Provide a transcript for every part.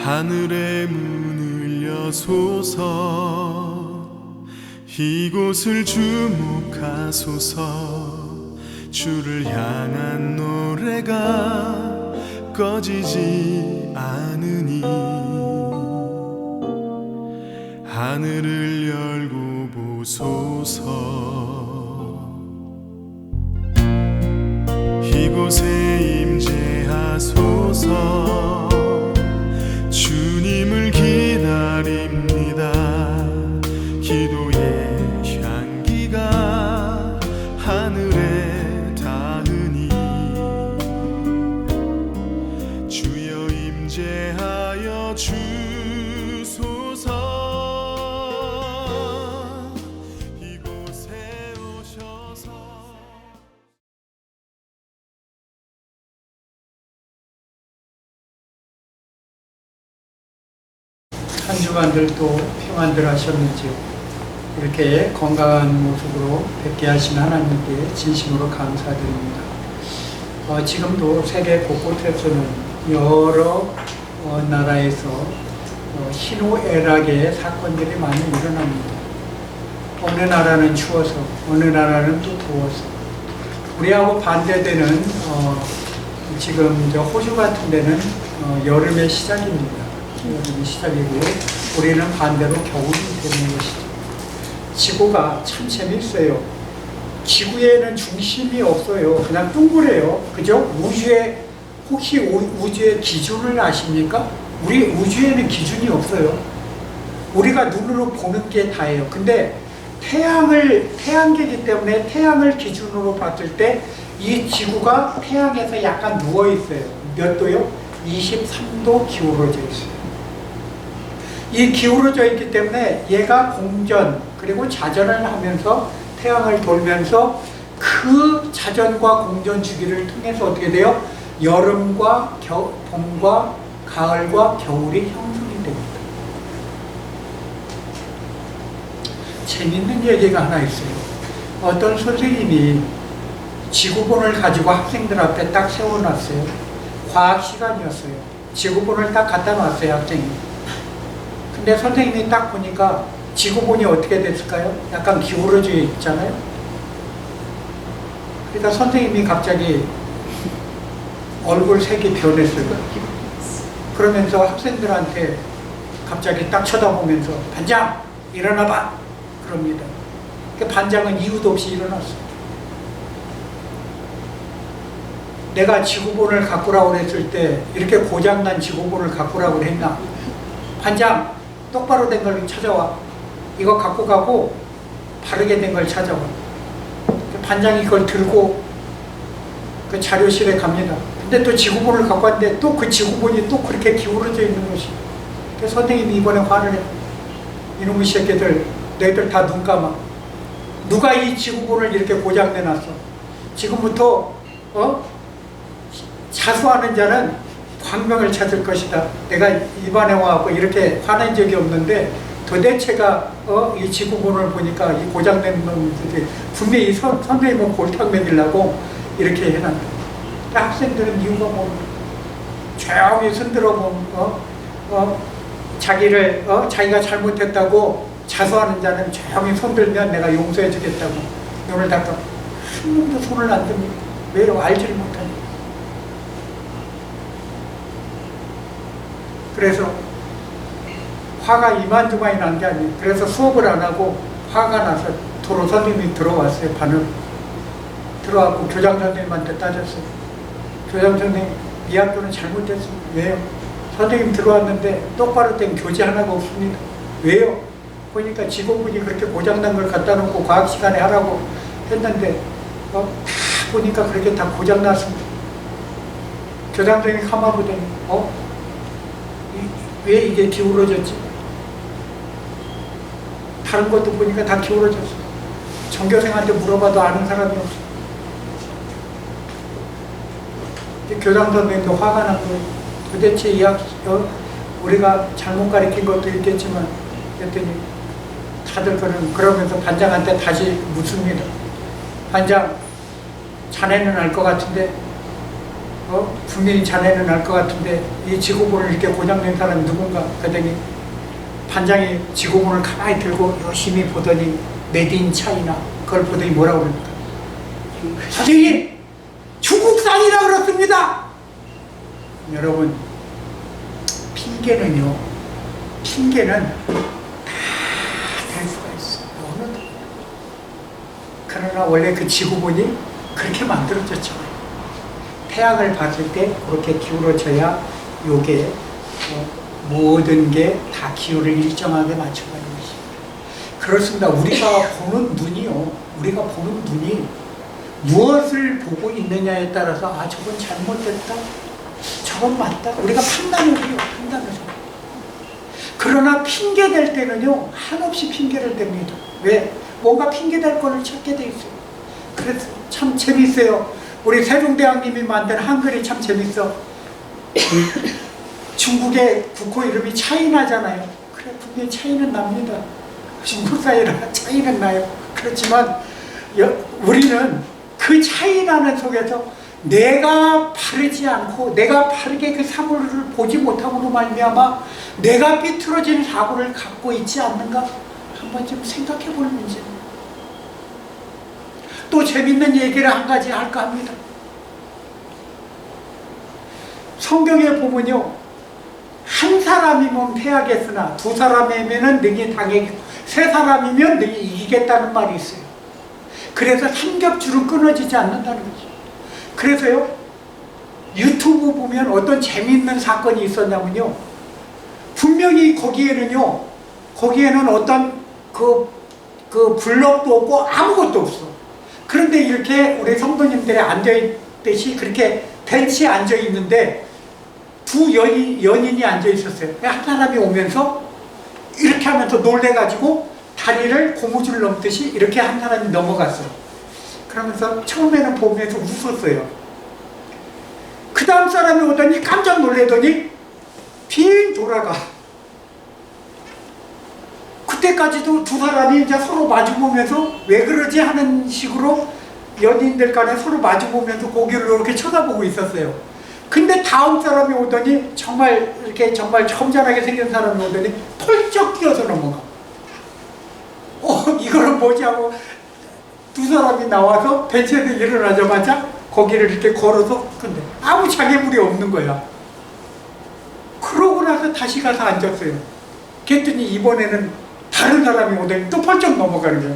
하늘의 문을 여소서 이곳을 주목하소서 주를 향한 노래가 꺼지지 않으니 하늘을 열고 보소서 이곳에 임재하소서 주님을 기다립니다. 기도의 향기가 하늘에 닿으니 주여 임재하여 주소서 이곳에 오셔서 한 주간들 또 평안들 하셨는지요. 이렇게 건강한 모습으로 뵙게 하신 하나님께 진심으로 감사드립니다. 지금도 세계 곳곳에서는 여러 나라에서 희노애락의 사건들이 많이 일어납니다. 어느 나라는 추워서 어느 나라는 또 더워서 우리하고 반대되는 지금 호주 같은 데는 여름의 시작입니다. 여름이 시작이고 우리는 반대로 겨울이 되는 것이죠. 지구가 참 재밌어요. 지구에는 중심이 없어요. 그냥 둥그래요. 그죠? 우주에 혹시 우주의 기준을 아십니까? 우리 우주에는 기준이 없어요. 우리가 눈으로 보는 게 다예요. 근데 태양계이기 때문에 태양을 기준으로 봤을 때 이 지구가 태양에서 약간 누워 있어요. 몇 도요? 23도 기울어져 있어요. 이 기울어져 있기 때문에 얘가 공전 그리고 자전을 하면서 태양을 돌면서 그 자전과 공전 주기를 통해서 어떻게 돼요? 여름과 봄과 가을과 겨울이 형성이 됩니다. 재밌는 얘기가 하나 있어요. 어떤 선생님이 지구본을 가지고 학생들 앞에 딱 세워놨어요. 과학 시간이었어요. 지구본을 딱 갖다 놨어요, 학생이. 근데 선생님이 딱 보니까 지구본이 어떻게 됐을까요? 약간 기울어져 있잖아요. 그러니까 선생님이 갑자기 얼굴 색이 변했어요. 그러면서 학생들한테 갑자기 딱 쳐다보면서 반장 일어나봐 그럽니다. 그러니까 반장은 이유도 없이 일어났어요. 내가 지구본을 갖고라고 했을 때 이렇게 고장난 지구본을 갖고라고 했나? 반장 똑바로 된 걸 찾아와. 이거 갖고 가고 바르게 된 걸 찾아와. 반장이 그걸 들고 그 자료실에 갑니다. 근데 또 지구본을 갖고 왔는데 또 그 지구본이 또 그렇게 기울어져 있는 것이. 그래서 선생님이 이번에 화를 해. 이놈의 새끼들 너희들 다 눈 감아. 누가 이 지구본을 이렇게 고장내놨어. 지금부터 자수하는 자는 광명을 찾을 것이다. 내가 이번에 와서 이렇게 화낸 적이 없는데 도대체가 이 지구본을 보니까 이 고장낸 놈들이 분명히 선생님은 골탕 먹이려고 이렇게 해놨다. 학생들은 이유가 뭐 조용히 손들어 자기가 잘못했다고 자수하는 자는 조용히 손들면 내가 용서해 주겠다고 눈을 닦아. 한 놈도 손을 안 듭니다. 왜요? 알지를 못하니. 그래서 화가 이만저만이 난 게 아니에요. 그래서 수업을 안 하고 화가 나서 도로 선생님이 들어왔어요. 반을 들어왔고 교장 선생님한테 따졌어요. 교장 선생님 이 학교는 잘못했습니다. 왜요? 선생님 들어왔는데 똑바로 된 교재 하나가 없습니다. 왜요? 보니까 직원분이 그렇게 고장난 걸 갖다 놓고 과학 시간에 하라고 했는데 다 보니까 그렇게 다 고장났습니다. 교장 선생님이 가만보더니 왜 이게 기울어졌지? 다른 것도 보니까 다 기울어졌어. 전교생한테 물어봐도 아는 사람이 없어. 교장 선생님도 화가 난 거예요. 도대체 우리가 잘못 가르친 것도 있겠지만, 그랬더니 다들 그러면서 반장한테 다시 묻습니다. 반장, 자네는 알 것 같은데, 분명히 자네는 알 것 같은데 이 지구본을 이렇게 고장낸 사람이 누군가 그랬더니 반장이 지구본을 가만히 들고 열심히 보더니 메드 인 차이나 그걸 보더니 뭐라고 그럽니까? 선생님 중국산이라 그렇습니다. 여러분 핑계는 다 될 수가 있어요. 어느 누구나. 그러나 원래 그 지구본이 그렇게 만들어졌잖아요. 태양을 봤을 때 그렇게 기울어져야 요게 모든 게 다 기울을 일정하게 맞춰가는 것입니다. 그렇습니다. 우리가 보는 눈이 무엇을 보고 있느냐에 따라서 아 저건 잘못됐다, 저건 맞다. 우리가 판단을 해요. 판단을 해요. 그러나 핑계댈 때는요 한없이 핑계를 댑니다. 왜? 뭔가 핑계댈 거를 찾게 돼 있어요. 그래서 참 재밌어요. 우리 세종대왕님이 만든 한글이 참 재밌어. 중국의 국호 이름이 차이나잖아요. 그래 분명히 차이는 납니다. 중국 사이라 차이는 나요. 그렇지만 우리는 그 차이나는 속에서 내가 바르지 않고 내가 바르게 그 사물을 보지 못함으로 말미암아 내가 삐뚤어진 사고를 갖고 있지 않는가 한번 좀 생각해 볼 문제입니다. 또 재밌는 얘기를 한 가지 할까 합니다. 성경에 보면요 한 사람이면 패하겠으나 두 사람이면 능히 당하겠고 세 사람이면 능히 이기겠다는 말이 있어요. 그래서 삼겹줄은 끊어지지 않는다는 거죠. 그래서요 유튜브 보면 어떤 재미있는 사건이 있었냐면요 분명히 거기에는 어떤 그 블럭도 없고 아무것도 없어. 그런데 이렇게 우리 성도님들이 앉아있듯이 그렇게 벤치에 앉아있는데 두 연인이 앉아있었어요. 한 사람이 오면서 이렇게 하면서 놀래가지고 다리를 고무줄 넘듯이 이렇게 한 사람이 넘어갔어요. 그러면서 처음에는 보면서 웃었어요. 그 다음 사람이 오더니 깜짝 놀래더니 빙 돌아가. 그때까지도 두 사람이 이제 서로 마주보면서 왜 그러지 하는 식으로 연인들 간에 서로 마주보면서 고개를 이렇게 쳐다보고 있었어요. 근데 다음 사람이 오더니 정말 점잖하게 생긴 사람이 오더니 펄쩍 뛰어서 넘어가. 이거는 뭐지 하고 두 사람이 나와서 벤치에서 일어나자마자 거기를 이렇게 걸어서 근데 아무 장애물이 없는 거야. 그러고 나서 다시 가서 앉았어요. 그랬더니 이번에는 다른 사람이 오더니 또 펄쩍 넘어가는 거야.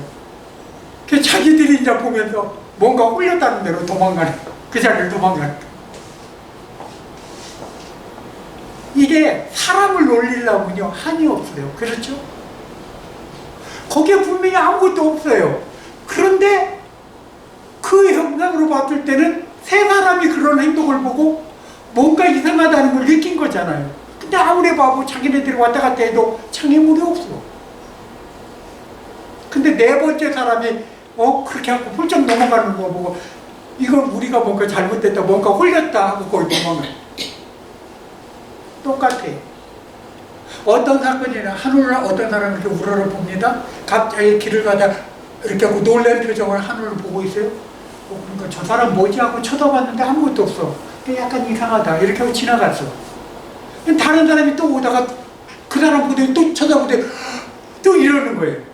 그 자기들이 이제 보면서 뭔가 홀렸다는 대로 도망가는 그 자리를 도망가는 거야. 이게 사람을 놀리려면요 한이 없어요. 그렇죠? 거기에 분명히 아무것도 없어요. 그런데 그 형상으로 봤을 때는 세 사람이 그런 행동을 보고 뭔가 이상하다는 걸 느낀 거잖아요. 근데 아무리 봐도 자기네들이 왔다 갔다 해도 장애물이 없어. 근데 네 번째 사람이 그렇게 하고 훌쩍 넘어가는 거 보고 이건 우리가 뭔가 잘못됐다, 뭔가 홀렸다 하고 거기 도망가요. 똑같아요. 어떤 사건이나 하늘을 어떤 사람이 이렇게 우러러봅니다. 갑자기 길을 가다 이렇게 하고 놀란 표정을 하늘을 보고 있어요. 그러니까 저 사람 뭐지 하고 쳐다봤는데 아무것도 없어. 약간 이상하다 이렇게 하고 지나갔어. 다른 사람이 또 오다가 그 사람 보더니 또 쳐다보더니 또 이러는 거예요.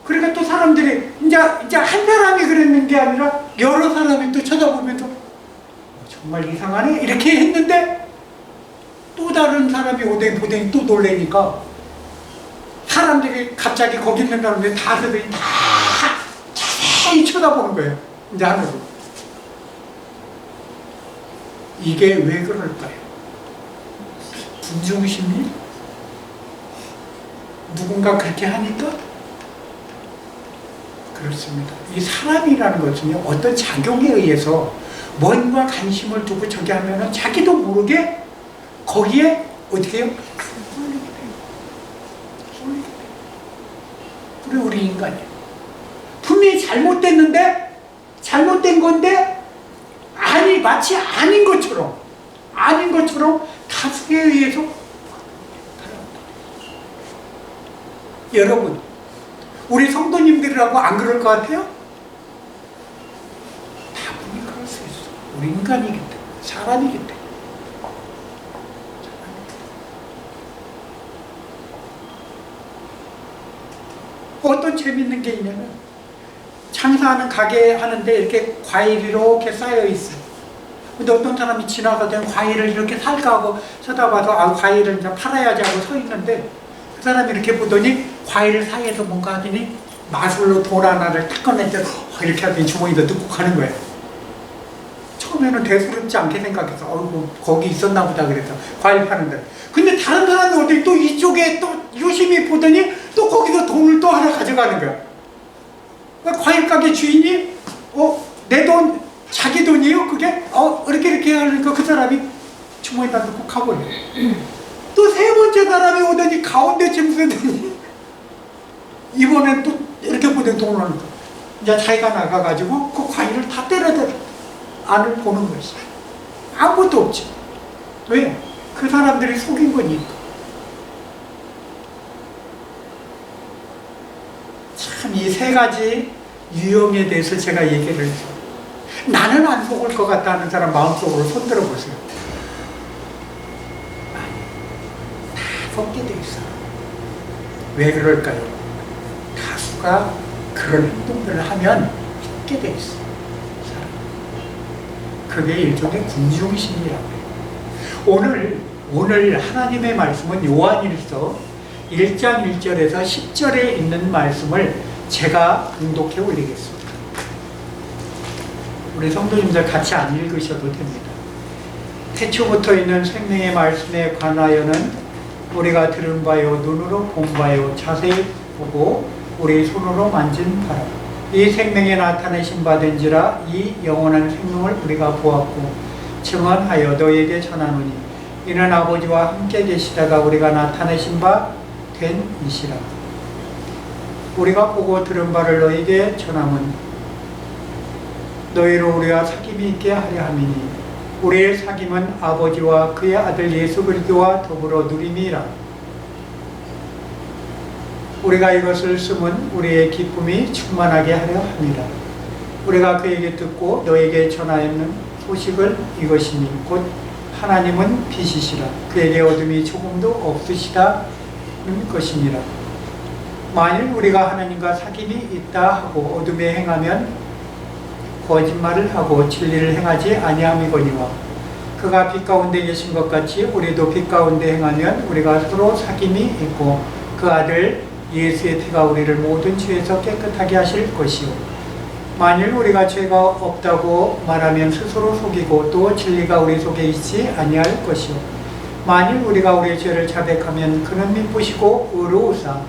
그러니까 또 사람들이 이제 한 사람이 그랬는 게 아니라 여러 사람이 또 쳐다보면서 정말 이상하네 이렇게 했는데 또 다른 사람이 오더니 보더니 또 놀래니까 사람들이 갑자기 거기 있는 사람들이 다 자세히 쳐다보는 거예요. 이제 하늘로. 이게 왜 그럴까요? 분중심리? 누군가 그렇게 하니까? 그렇습니다. 이 사람이라는 것은요 어떤 작용에 의해서 뭔가 관심을 두고 저기 하면은 자기도 모르게 거기에 어떻게 해요? 그래 우리 인간이에요. 분명히 잘못된 건데 마치 아닌 것처럼 다수에 의해서 여러분 우리 성도님들이라고 안 그럴 것 같아요? 다분히 그럴 수 있어. 우리 인간이기 때문에. 사람이기 때문에. 어떤 재밌는 게 있냐면 장사하는 가게 하는데 이렇게 과일이 이렇게 쌓여 있어요. 근데 어떤 사람이 지나가던 과일을 이렇게 살까 하고 쳐다봐서 아 과일을 이제 팔아야지 하고 서 있는데 그 사람이 이렇게 보더니 과일 사이에서 뭔가 하더니 마술로 돈 하나를 딱 꺼냈더니 이렇게 하더니 주머니에 넣고 가는 거예요. 처음에는 대수롭지 않게 생각해서 어이구 거기 있었나 보다 그래서 과일 파는데 근데 다른 사람이 어디 또 이쪽에 또 유심히 보더니 또 거기서 돈을 또 하나 가져가는 거야. 그러니까 과일 가게 주인이 내 돈 자기 돈이요? 그게? 이렇게 하니까 그 사람이 주머니에 넣고 가버려. 또 세 번째 사람이 오더니 가운데 짐 쓰더니 이번엔 또 이렇게 보더니 돈을 넣는 거야. 이제 자기가 나가가지고 그 과일을 다 때려대려 안을 보는 것이 아무것도 없지. 왜? 그 사람들이 속인 거니까. 참 이 세 가지 유형에 대해서 제가 얘기를 해서 나는 안 속을 것 같다 하는 사람 마음속으로 손들어 보세요. 다 속게 돼 있어. 왜 그럴까요? 다수가 그런 행동들을 하면 속게 돼 있어. 그게 일종의 군중심이라고 해요. 오늘 하나님의 말씀은 요한일서 1장 1절에서 10절에 있는 말씀을 제가 봉독해 올리겠습니다. 우리 성도님들 같이 안 읽으셔도 됩니다. 태초부터 있는 생명의 말씀에 관하여는 우리가 들은 바요 눈으로 본 바요 자세히 보고 우리 손으로 만진 바라. 이 생명에 나타내신 바 된지라 이 영원한 생명을 우리가 보았고 증언하여 너희에게 전하노니 이는 아버지와 함께 계시다가 우리가 나타내신 바 된 이시라. 우리가 보고 들은 바를 너희에게 전함은 너희로 우리가 사귐이 있게 하려 함이니 우리의 사귐은 아버지와 그의 아들 예수 그리스도와 더불어 누림이라. 우리가 이것을 쓰면 우리의 기쁨이 충만하게 하려 합니다. 우리가 그에게 듣고 너에게 전하였는 소식은 이것이니 곧 하나님은 빛이시라. 그에게 어둠이 조금도 없으시다는 것이니라. 만일 우리가 하나님과 사귐이 있다 하고 어둠에 행하면 거짓말을 하고 진리를 행하지 아니함이거니와 그가 빛 가운데 계신 것 같이 우리도 빛 가운데 행하면 우리가 서로 사귐이 있고 그 아들 예수의 피가 우리를 모든 죄에서 깨끗하게 하실 것이요 만일 우리가 죄가 없다고 말하면 스스로 속이고 또 진리가 우리 속에 있지 아니할 것이요 만일 우리가 우리의 죄를 자백하면 그는 미쁘시고 의로우사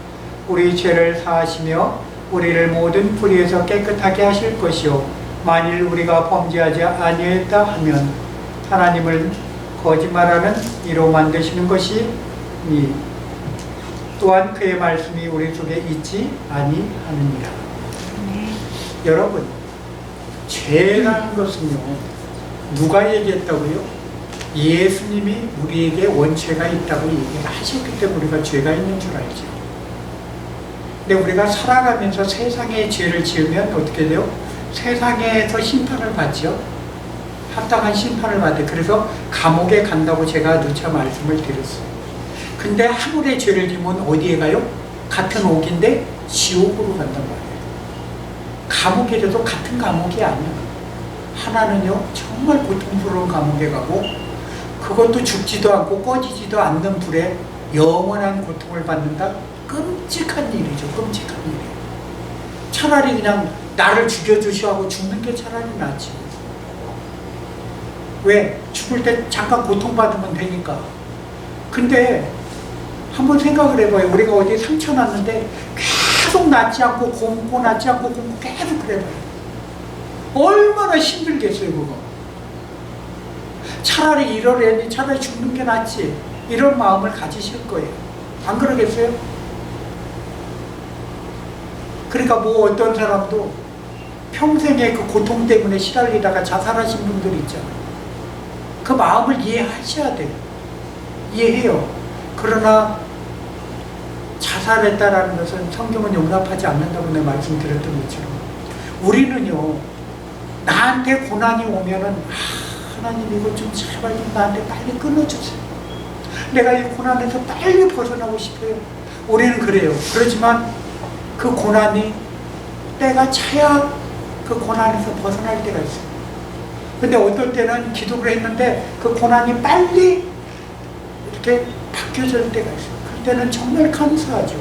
우리 죄를 사하시며 우리를 모든 불의에서 깨끗하게 하실 것이요 만일 우리가 범죄하지 아니했다 하면 하나님을 거짓말하는 이로 만드시는 것이니 또한 그의 말씀이 우리 속에 있지 아니하느니라. 여러분, 죄라는 것은요, 누가 얘기했다고요? 예수님이 우리에게 원죄가 있다고 얘기를 하셨기 때문에 우리가 죄가 있는 줄 알죠. 근데 우리가 살아가면서 세상에 죄를 지으면 어떻게 돼요? 세상에서 심판을 받죠. 합당한 심판을 받아요. 그래서 감옥에 간다고 제가 누차 말씀을 드렸어요. 근데 하늘의 죄를 지으면 어디에 가요? 같은 옥인데 지옥으로 간단 말이에요. 감옥이라도 같은 감옥이 아니야. 하나는요 정말 고통스러운 감옥에 가고 그것도 죽지도 않고 꺼지지도 않는 불에 영원한 고통을 받는다. 끔찍한 일이죠. 끔찍한 일이에요. 차라리 그냥 나를 죽여주시오 하고 죽는 게 차라리 낫지. 왜? 죽을 때 잠깐 고통받으면 되니까. 근데 한번 생각을 해봐요. 우리가 어디 상처 났는데 계속 낫지 않고 곰고 낫지 않고 곰고 계속 그래봐요. 얼마나 힘들겠어요 그거. 차라리 이러려니 차라리 죽는 게 낫지. 이런 마음을 가지실 거예요. 안 그러겠어요? 그러니까 뭐 어떤 사람도 평생의 그 고통 때문에 시달리다가 자살하신 분들 있잖아요. 그 마음을 이해하셔야 돼요. 이해해요. 그러나 자살했다라는 것은 성경은 용납하지 않는다고 내가 말씀드렸던 것처럼 우리는요 나한테 고난이 오면은 하나님 이거 좀 제발 좀 나한테 빨리 끊어주세요. 내가 이 고난에서 빨리 벗어나고 싶어요. 우리는 그래요. 그렇지만 그 고난이 때가 차야 그 고난에서 벗어날 때가 있어요. 근데 어떨 때는 기도를 했는데 그 고난이 빨리 이렇게 바뀌어질 때가 있어요. 그때는 정말 감사하죠.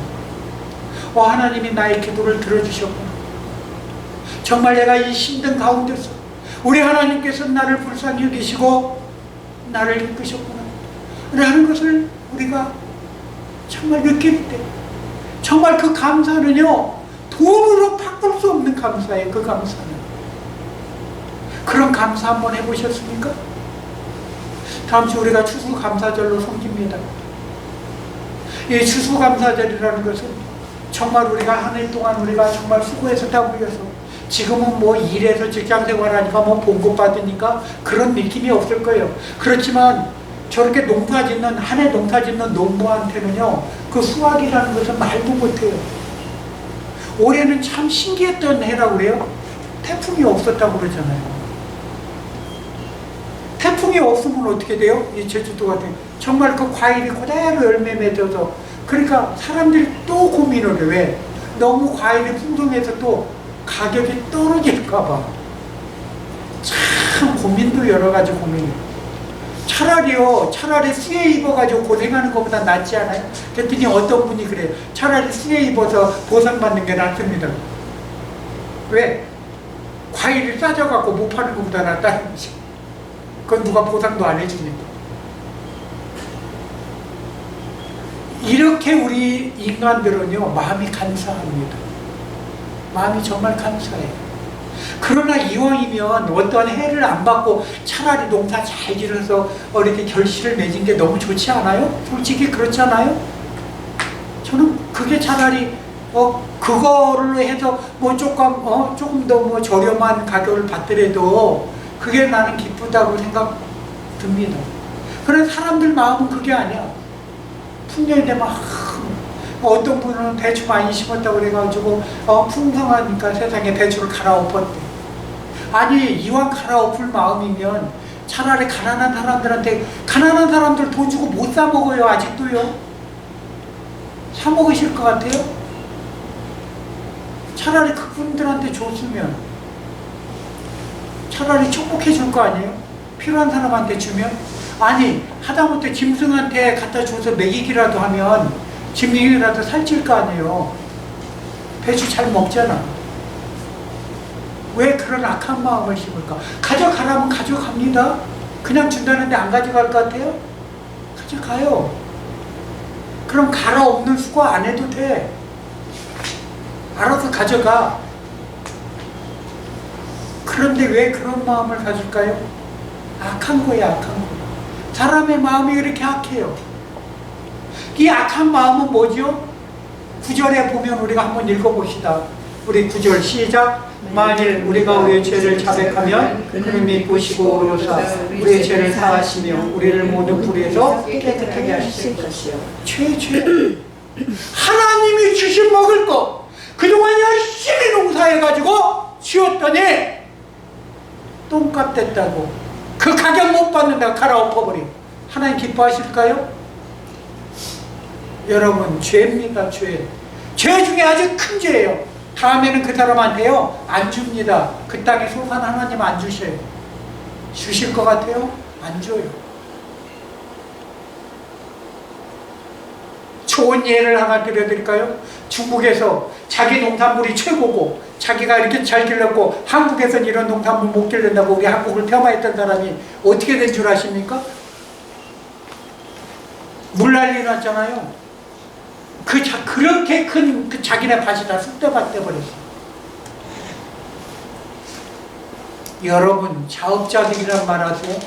하나님이 나의 기도를 들어주셨구나. 정말 내가 이 힘든 가운데서 우리 하나님께서 나를 불쌍히 여기시고 나를 이끄셨구나 라는 것을 우리가 정말 느낄 때 정말 그 감사는요 돈으로 바꿀 수 없는 감사예요. 그 감사는. 그런 감사 한번 해보셨습니까? 다음 주 우리가 추수감사절로 섬깁니다. 이 추수감사절이라는 것은 정말 우리가 한 해 동안 우리가 정말 수고해서 다 모여서 지금은 뭐 일해서 직장생활하니까 뭐 봉급 받으니까 그런 느낌이 없을 거예요. 그렇지만 저렇게 농사 짓는 한 해 농사 짓는 농부한테는요 그 수확이라는 것은 말도 못해요. 올해는 참 신기했던 해라고 그래요. 태풍이 없었다고 그러잖아요. 태풍이 없으면 어떻게 돼요? 이 제주도 같은 정말 그 과일이 그대로 열매 맺어서 그러니까 사람들이 또 고민을 해. 왜? 너무 과일이 풍성해서 또 가격이 떨어질까봐 참 고민도 여러 가지 고민이에요. 차라리 수해 입어가지고 고생하는 것보다 낫지 않아요? 그랬더니 어떤 분이 그래요. 차라리 수해 입어서 보상받는 게 낫습니다. 왜? 과일이 싸져갖고 못 파는 것보다 낫다는 거지. 그건 누가 보상도 안 해주니까. 이렇게 우리 인간들은요 마음이 감사합니다. 마음이 정말 감사해요. 그러나 이왕이면 어떠한 해를 안 받고 차라리 농사 잘 지어서 이렇게 결실을 맺은 게 너무 좋지 않아요? 솔직히 그렇지 않아요? 저는 그게 차라리 그거를 해서 뭐 조금 더 뭐 저렴한 가격을 받더라도 그게 나는 기쁘다고 생각 듭니다. 그래서 사람들 마음은 그게 아니야. 풍년이 되면 어떤 분은 배추 많이 심었다고 그래가지고 풍성하니까 세상에 배추를 갈아엎었대. 아니 이왕 갈아엎을 마음이면 차라리 가난한 사람들 돈 주고 못 사 먹어요. 아직도요. 사 먹으실 것 같아요? 차라리 그분들한테 줬으면 차라리 축복해 줄 거 아니에요? 필요한 사람한테 주면? 아니 하다못해 짐승한테 갖다 줘서 먹이기라도 하면 짐승이라도 살찔 거 아니에요. 배추 잘 먹잖아. 왜 그런 악한 마음을 심을까? 가져가라면 가져갑니다. 그냥 준다는데 안 가져갈 것 같아요? 가져가요. 그럼 갈아엎는 수고 안 해도 돼. 알아서 가져가. 그런데 왜 그런 마음을 가질까요? 악한 거야, 악한 거. 사람의 마음이 그렇게 악해요. 이 악한 마음은 뭐죠? 9절에 보면 우리가 한번 읽어봅시다. 우리 9절 시작. 만일 우리가 우리의 죄를 자백하면 그님이 보시고 오로사 우리의 죄를 사하시며 우리를 모든 불의에서 깨끗하게 하실 것이요. 죄. 하나님이 주신 먹을 거 그동안 열심히 농사해가지고 지었더니 똥값 됐다고 그 가격 못 받는다고 갈아엎어버려. 하나님 기뻐하실까요? 여러분 죄입니다. 죄 중에 아주 큰 죄예요. 다음에는 그 사람한테요 안 줍니다. 그 땅에 소산 하나님 안 주셔요. 주실 것 같아요? 안 줘요. 좋은 예를 하나 드려드릴까요? 중국에서 자기 농산물이 최고고 자기가 이렇게 잘 길렀고 한국에서는 이런 농산물 못 길른다고 우리 한국을 폄하했던 사람이 어떻게 된 줄 아십니까? 물난리 났잖아요. 그렇게 큰 자기네 밭이 다 쑥대밭 돼버렸어. 여러분 자업자득이란 말 아세요?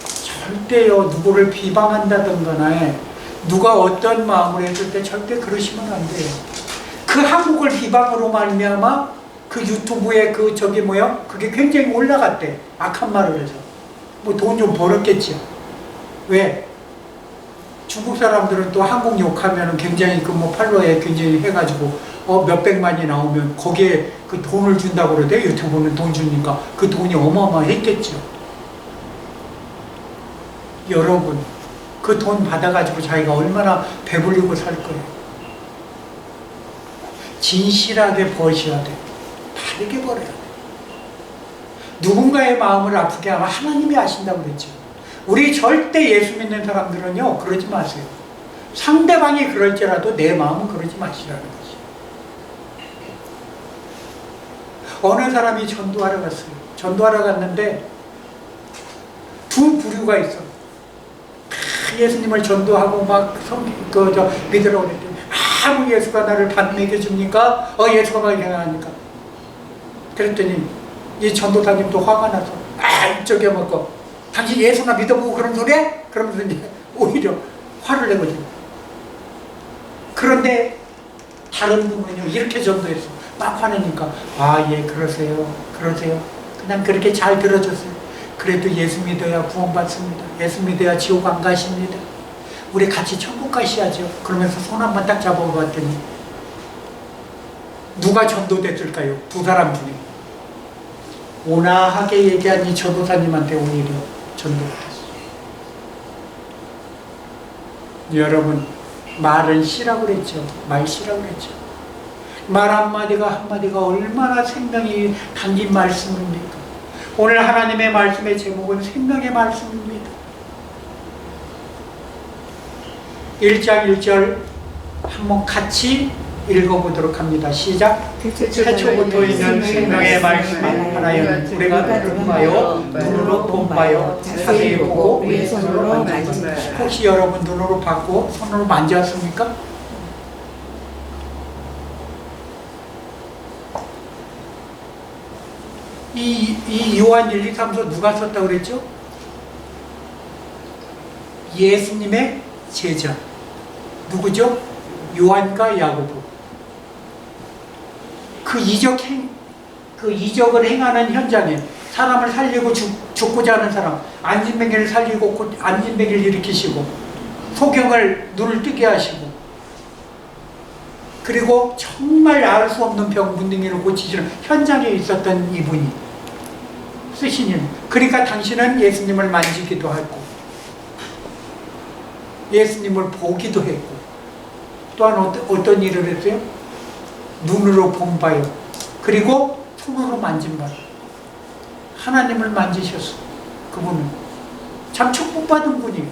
절대요 누구를 비방한다던가 누가 어떤 마음을 했을 때 절대 그러시면 안 돼요. 그 한국을 비방으로 말미암아 그 유튜브에 그게 굉장히 올라갔대. 악한 말을 해서 뭐 돈 좀 벌었겠죠. 왜? 중국 사람들은 또 한국 욕하면 굉장히 팔로워에 굉장히 해가지고 몇백만이 나오면 거기에 그 돈을 준다고 그러대. 유튜브는 돈 주니까 그 돈이 어마어마했겠죠. 여러분, 그 돈 받아가지고 자기가 얼마나 배불리고 살 거예요. 진실하게 버셔야 돼. 바르게 벌어야 돼. 누군가의 마음을 아프게 하면 하나님이 아신다고 그랬죠. 우리 절대 예수 믿는 사람들은요, 그러지 마세요. 상대방이 그럴지라도 내 마음은 그러지 마시라는 거지. 어느 사람이 전도하러 갔어요. 전도하러 갔는데 두 부류가 있어. 예수님을 전도하고 막 믿으라고 그랬더니 아무 예수가 나를 반맥여 줍니까? 예수가 막 행하니까. 그랬더니 이 전도사님도 화가 나서 이쪽에 먹고 당신 예수나 믿어보고 그런 소리 해? 그러면서 이제 오히려 화를 내거든요. 그런데 다른 분은요 이렇게 전도했어. 막 화내니까 예 그러세요. 그냥 그렇게 잘 들어줬어요. 그래도 예수 믿어야 구원받습니다. 예수 믿어야 지옥 안 가십니다. 우리 같이 천국 가셔야죠. 그러면서 손 한 번 딱 잡아봤더니 누가 전도됐을까요? 두 사람 중에 온화하게 얘기한 이 전도사님한테 오히려 전도됐어요. 여러분, 말은 씨라고 그랬죠. 말 씨라고 그랬죠. 말 한마디가 얼마나 생명이 담긴 말씀입니까? 오늘 하나님의 말씀의 제목은 생명의 말씀입니다. 1장 1절 한번 같이 읽어보도록 합니다. 시작. 태초부터 있는 생명의 말씀 하나여 우리가 들은바요 눈으로 본바요 자세히 보고 우리 손으로 만졌습니다. 혹시 여러분 눈으로 봤고 손으로 만졌습니까? 이 요한 1, 2, 3서 누가 썼다고 그랬죠? 예수님의 제자. 누구죠? 요한과 야고보. 그 이적을 행하는 현장에 사람을 살리고 죽고자 하는 사람, 안진뱅이를 살리고 안진뱅이를 일으키시고 소경을 눈을 뜨게 하시고 그리고 정말 알 수 없는 병 문둥이를 고치시는 현장에 있었던 이분이 쓰신 일. 그러니까 당신은 예수님을 만지기도 하고 예수님을 보기도 했고 또한 어떤 일을 했어요? 눈으로 본 바요. 그리고 손으로 만진 바요. 하나님을 만지셨어. 그분은 참 축복받은 분이에요.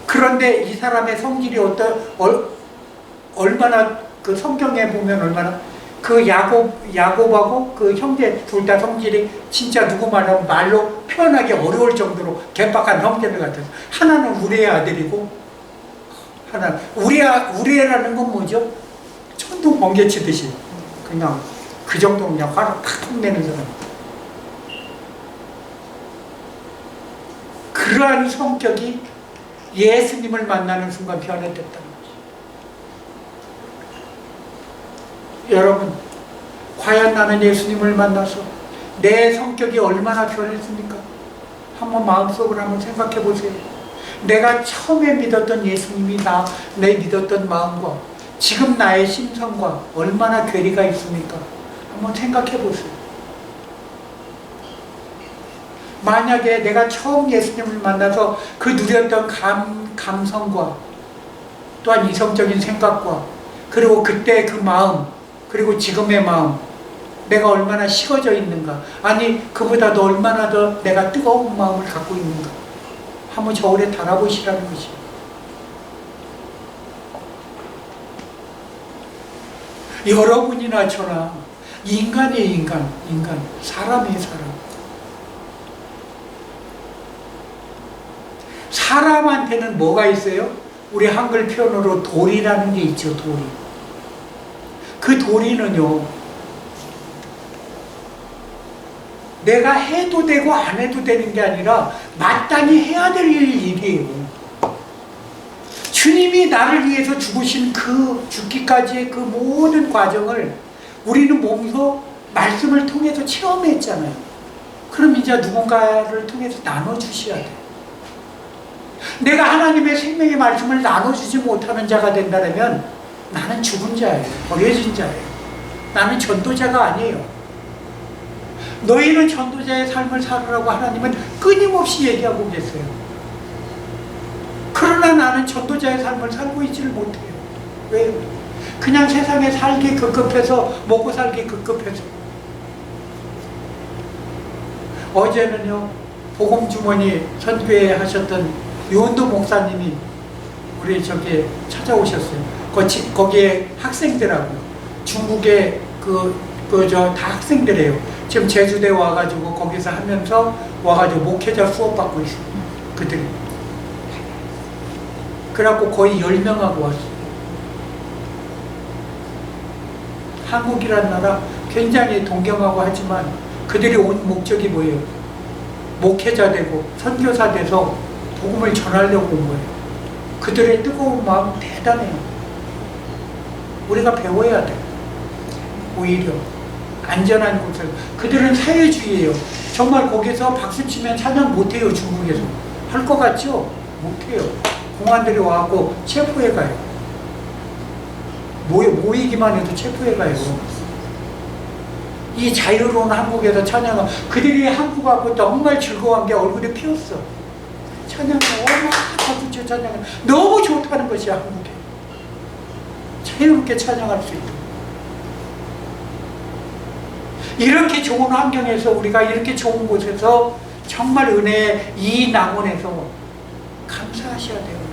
그런데 이 사람의 성질이 얼마나 그 성경에 보면 얼마나 그 야곱하고 그 형제 둘 다 성질이 진짜 누구 말로 표현하기 어려울 정도로 개빡한 형제들 같아서 하나는 우리의 아들이고 하나는 우리애라는 건 뭐죠? 천둥 번개 치듯이 그냥 그 정도로 그냥 화를 팍 내는 사람. 그러한 성격이 예수님을 만나는 순간 변했다는 거죠. 여러분, 과연 나는 예수님을 만나서 내 성격이 얼마나 변했습니까? 한번 마음속으로 한번 생각해 보세요. 내가 처음에 믿었던 예수님이 내 믿었던 마음과 지금 나의 심성과 얼마나 괴리가 있습니까? 한번 생각해 보세요. 만약에 내가 처음 예수님을 만나서 그 누렸던 감성과 또한 이성적인 생각과 그리고 그때 그 마음 그리고 지금의 마음 내가 얼마나 식어져 있는가, 아니 그보다도 얼마나 더 내가 뜨거운 마음을 갖고 있는가 한번 저울에 달아보시라는 것이에요. 여러분이나 저나 인간이에요. 인간 사람이에요. 사람한테는 뭐가 있어요? 우리 한글 표현으로 도리라는 게 있죠. 도리. 그 도리는요, 내가 해도 되고 안 해도 되는 게 아니라 마땅히 해야 될 일이에요. 주님이 나를 위해서 죽으신 그 죽기까지의 그 모든 과정을 우리는 몸소 말씀을 통해서 체험했잖아요. 그럼 이제 누군가를 통해서 나눠주셔야 돼요. 내가 하나님의 생명의 말씀을 나눠주지 못하는 자가 된다면 나는 죽은 자예요. 버려진 자예요. 나는 전도자가 아니에요. 너희는 전도자의 삶을 살으라고 하나님은 끊임없이 얘기하고 계세요. 그러나 나는 전도자의 삶을 살고 있지를 못해요. 왜요? 그냥 세상에 살기 급급해서, 먹고 살기 급급해서. 어제는요, 복음주머니 선교회 하셨던 요원도 목사님이 우리 저기 찾아오셨어요. 거기에 학생들하고요. 중국의 다 학생들이에요. 지금 제주대 와가지고 거기서 하면서 와가지고 목회자 수업 받고 있어요. 그들이. 그래갖고 거의 10명하고 왔어요. 한국이라는 나라 굉장히 동경하고 하지만 그들이 온 목적이 뭐예요? 목회자 되고 선교사 돼서 복음을 전하려고 온 거예요. 그들의 뜨거운 마음 대단해요. 우리가 배워야 돼요. 오히려 안전한 곳을. 그들은 사회주의예요. 정말 거기서 박수치면 찬양 못해요. 중국에서. 할 것 같죠? 못해요. 공안들이 와갖고 체포해 가요. 모이기만 해도 체포해 가요. 이 자유로운 한국에서 찬양을, 그들이 한국 와서 정말 즐거워한 게 얼굴에 피었어. 찬양을 얼마나 박수쳐 찬양을 너무 좋다는 것이야. 한국에 자유롭게 찬양할 수 있도록. 이렇게 좋은 환경에서, 우리가 이렇게 좋은 곳에서 정말 은혜의 이 낙원에서 감사하셔야 돼요.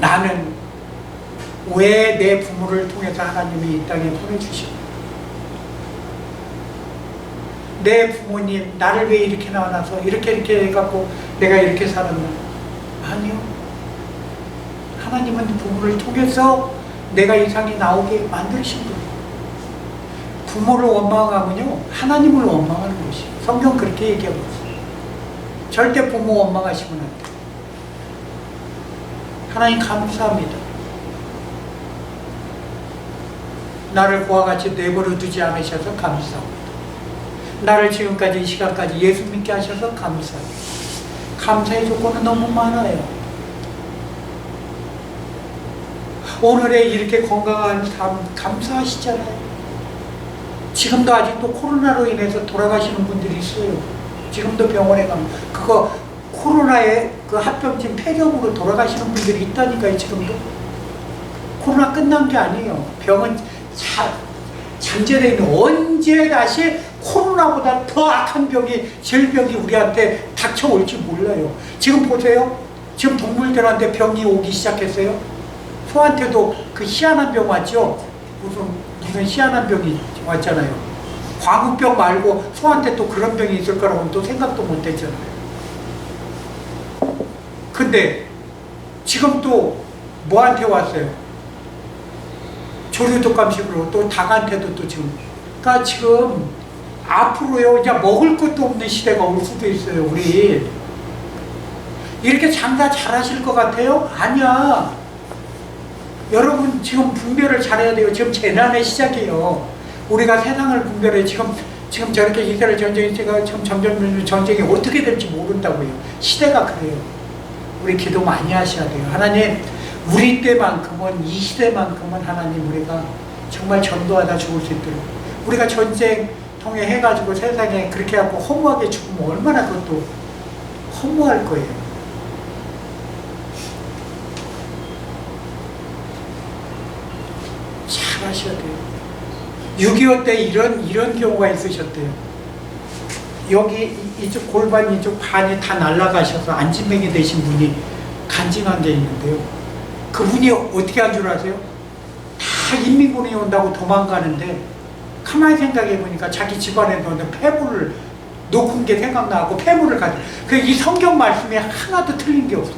나는 왜 내 부모를 통해서 하나님이 이 땅에 보내주시고, 내 부모님 나를 왜 이렇게 낳아서 이렇게 해갖고 내가 이렇게 살았나? 아니요. 하나님은 부모를 통해서 내가 이 상에 나오게 만드신 거예요. 부모를 원망하면요, 하나님을 원망하는 것이에요. 성경 그렇게 얘기하고 있어요. 절대 부모 원망하시면 안 돼요. 하나님 감사합니다. 나를 그와 같이 내버려 두지 않으셔서 감사합니다. 나를 지금까지 이 시간까지 예수 믿게 하셔서 감사합니다. 감사의 조건은 너무 많아요. 오늘의 이렇게 건강한 삶 감사하시잖아요. 지금도 아직도 코로나로 인해서 돌아가시는 분들이 있어요. 지금도 병원에 가면 그거 코로나의 그 합병증 폐렴으로 돌아가시는 분들이 있다니까요. 지금도 코로나 끝난 게 아니에요. 병은 잠재되어 있는, 언제 다시 코로나보다 더 악한 질병이 우리한테 닥쳐올지 몰라요. 지금 보세요. 지금 동물들한테 병이 오기 시작했어요. 소한테도 그 희한한 병 왔죠. 무슨 희한한 병이 왔잖아요. 광우병 말고 소한테 또 그런 병이 있을 거라고는 또 생각도 못 했잖아요. 근데 지금 또 뭐한테 왔어요? 조류독감식으로 또 닭한테도 또 지금. 그러니까 지금 앞으로요, 이제 먹을 것도 없는 시대가 올 수도 있어요. 우리 이렇게 장사 잘 하실 것 같아요? 아니야. 여러분 지금 분별을 잘해야 돼요. 지금 재난의 시작이에요. 우리가 세상을 분별해. 지금 저렇게 이스라엘 전쟁이 지금 점점 전쟁이 어떻게 될지 모른다고요. 시대가 그래요. 우리 기도 많이 하셔야 돼요. 하나님, 우리 때만큼은, 이 시대만큼은 하나님 우리가 정말 전도하다 죽을 수 있도록, 우리가 전쟁 통해 해가지고 세상에 그렇게 하고 허무하게 죽으면 얼마나 그것도 허무할 거예요. 잘 하셔야 돼요. 6.25 때 이런 경우가 있으셨대요. 여기 이쪽 골반 이쪽 반이 다 날아가셔서 안진뱅이 되신 분이 간증한 게 있는데요. 그분이 어떻게 한 줄 아세요? 다 인민군이 온다고 도망가는데 가만히 생각해 보니까 자기 집안에 놓는 폐물을 놓은 게 생각나고 폐물을 가져. 이 성경 말씀에 하나도 틀린 게 없어요.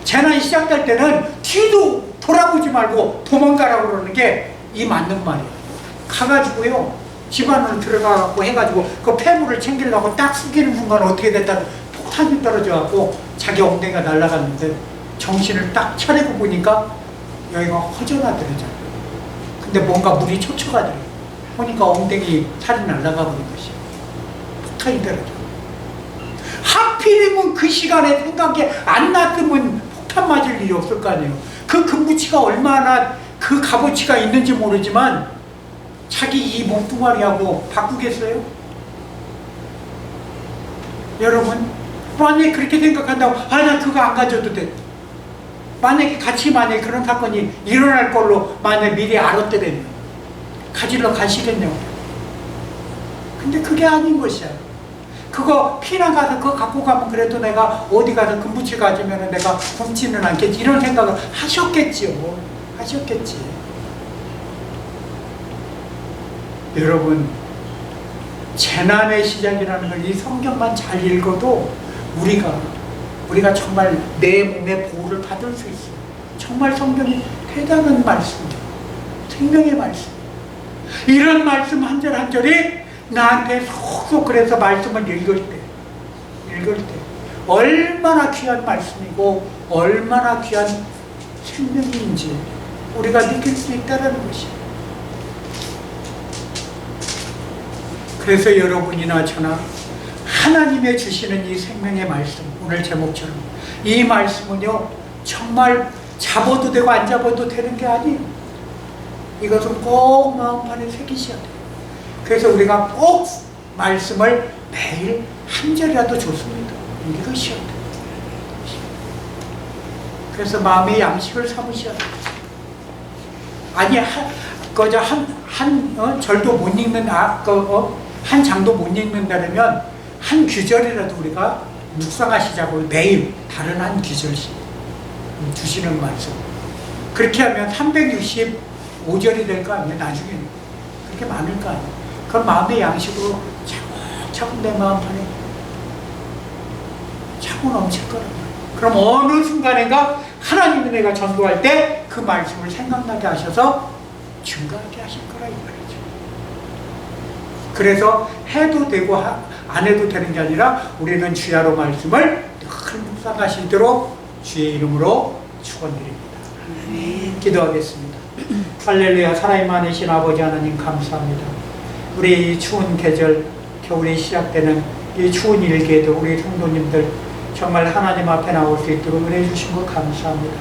재난이 시작될 때는 뒤도 돌아보지 말고 도망가라고 그러는 게 이 맞는 말이에요. 가가지고요, 집안으로 들어가갖고 해가지고 그 폐물을 챙기려고 딱 숙이는 순간 어떻게 됐다, 폭탄이 떨어져갖고 자기 엉덩이가 날아갔는데 정신을 딱 차리고 보니까 여기가 허전하더래잖아요. 근데 뭔가 물이 촉촉하더래요. 보니까 엉덩이 살이 날아가 버린 것이에요. 폭탄이 떨어져. 하필이면 그 시간에 생각이 안 났으면 폭탄이 칠판 맞을 일이 없을 거 아니에요. 그 금부치가 얼마나 그 값어치가 있는지 모르지만 자기 이 몸뚱아리하고 바꾸겠어요? 여러분, 만약에 그렇게 생각한다고 나 그거 안 가져도 돼. 만약에 그런 사건이 일어날 걸로 만약에 미리 알았더라면 가지러 가시겠냐고. 근데 그게 아닌 것이야. 그거 피난 가서 그거 갖고 가면 그래도 내가 어디 가서 금부치 가지면 내가 굶지는 않겠지, 이런 생각을 하셨겠지요. 하셨겠지. 여러분, 재난의 시작이라는 걸 이 성경만 잘 읽어도 우리가 정말 내 몸의 보호를 받을 수 있어요. 정말 성경이 대단한 말씀이에요. 생명의 말씀. 이런 말씀 한 절 한 절이 나한테 속속 그래서 말씀을 읽을 때 얼마나 귀한 말씀이고 얼마나 귀한 생명인지 우리가 느낄 수 있다는 것이에요. 그래서 여러분이나 저나 하나님의 주시는 이 생명의 말씀, 오늘 제목처럼 이 말씀은요 정말 잡아도 되고 안 잡아도 되는 게 아니에요. 이것은 꼭 마음판에 새기셔야 돼요. 그래서 우리가 꼭 말씀을 매일 한 절이라도 좋습니다. 읽으셔야 돼요. 그래서 마음의 양식을 삼으셔야 돼요. 아니 한 절도 못 읽는 한 장도 못 읽는다면 한 규절이라도 우리가 묵상하시자고 매일 다른 한 규절씩 주시는 말씀. 그렇게 하면 365절이 될 거 아니에요. 나중에는 그렇게 많을 거 아니에요. 그럼 마음의 양식으로 차곡차곡 내 마음판에 차고 넘칠 거란 말이에요. 그럼 어느 순간인가 하나님이 내가 전도할 때 그 말씀을 생각나게 하셔서 증가하게 하실 거라 이 말이죠. 그래서 해도 되고 안 해도 되는 게 아니라 우리는 주야로 말씀을 늘 묵상하시도록 주의 이름으로 축원드립니다. 기도하겠습니다. 할렐루야. 살아있는 많으신 아버지 하나님 감사합니다. 우리 이 추운 계절 겨울이 시작되는 이 추운 일기에도 우리 성도님들 정말 하나님 앞에 나올 수 있도록 은혜 주신 것 감사합니다.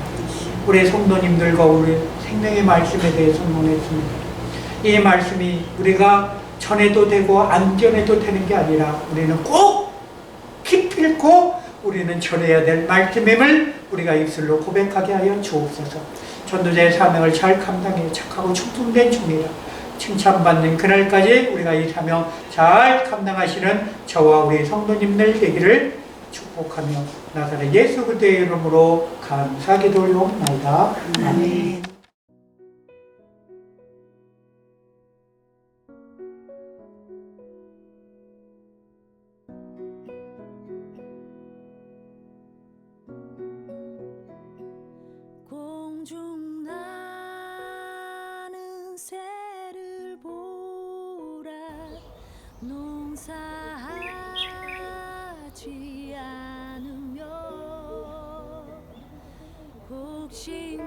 우리 성도님들과 우리 생명의 말씀에 대해서 논했습니다. 이 말씀이 우리가 전해도 되고 안 전해도 되는 게 아니라 우리는 꼭 기필코 우리는 전해야 될 말씀임을 우리가 입술로 고백하게 하여 주옵소서. 전도자의 사명을 잘 감당해 착하고 충성된 종이라 칭찬받는 그날까지 우리가 이 사명 잘 감당하시는 저와 우리 성도님들 되기를 축복하며 나사렛 예수 그리스도의 이름으로 감사 기도올리옵나이다. 아멘. 공중 나는 새를 보라 농사하지 않으며 곡식